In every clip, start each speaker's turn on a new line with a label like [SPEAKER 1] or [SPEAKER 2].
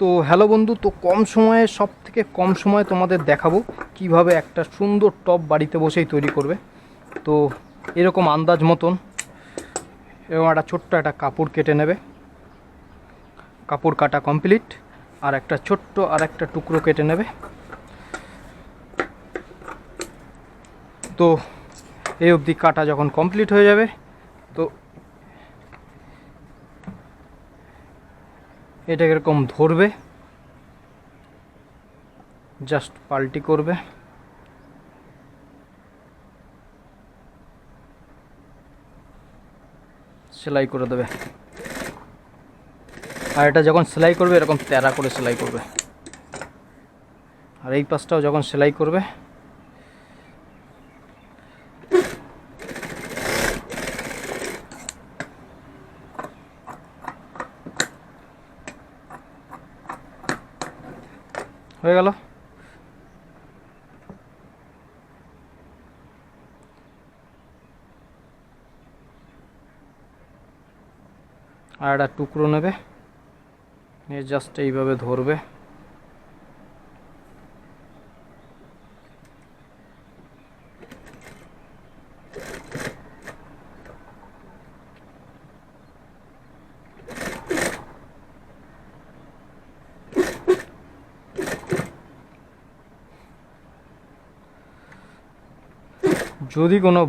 [SPEAKER 1] তো হ্যালো বন্ধু, তো কম সময়ে সবথেকে কম সময়ে তোমাদের দেখাবো কিভাবে একটা সুন্দর টব বাড়িতে বসেই তৈরি করবে। তো এরকম আন্দাজ মতন এরকম একটা ছোট্ট একটা কাপড় কেটে নেবে। কাপড় কাটা কমপ্লিট। আর একটা ছোট্ট আর একটা টুকরো কেটে নেবে। তো এই অবধি কাটা যখন কমপ্লিট হয়ে যাবে, তো এটা এরকম ধরবে, জাস্ট পাল্টি করবে, সেলাই করে দেবে। আর এটা যখন সেলাই করবে এরকম তেরা করে সেলাই করবে। আর এই পাশটাও যখন সেলাই করবে হয়ে গেল। আর একটা টুকরো নেবে, নিয়ে জাস্ট এইভাবে ধরবে। যদি কোনো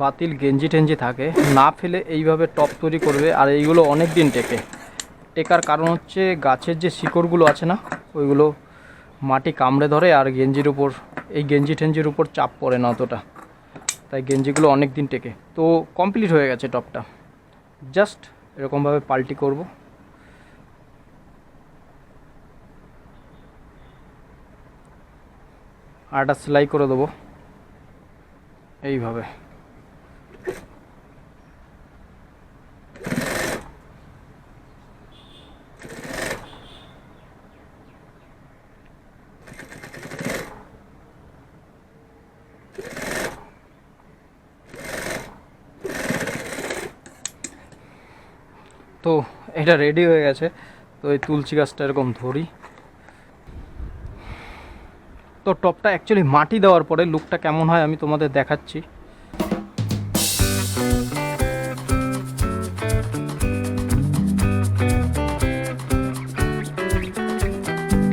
[SPEAKER 1] বাতিল গেঞ্জি টেঞ্জি থাকে না ফেলে এইভাবে টপ তৈরি করবে। আর এইগুলো অনেক দিন টেকার কারণ হচ্ছে গাছের যে শিকড়গুলো আছে না, ওইগুলো মাটি কামড়ে ধরে আর গেঞ্জির উপর, এই গেঞ্জি টেঞ্জির উপর চাপ পড়ে না অতটা, তাই গেঞ্জিগুলো অনেক দিন টেকে। তো কমপ্লিট হয়ে গেছে টপটা, জাস্ট এরকমভাবে পাল্টি করব। আর একটা সেলাই করে দেবো এইভাবে। তো এটা রেডি হয়ে গেছে। তো এই তুলসী গাছটা এরকম ধরি। তো টপটা অ্যাকচুয়ালি মাটি দেওয়ার পরে লুকটা কেমন হয় আমি তোমাদের দেখাচ্ছি।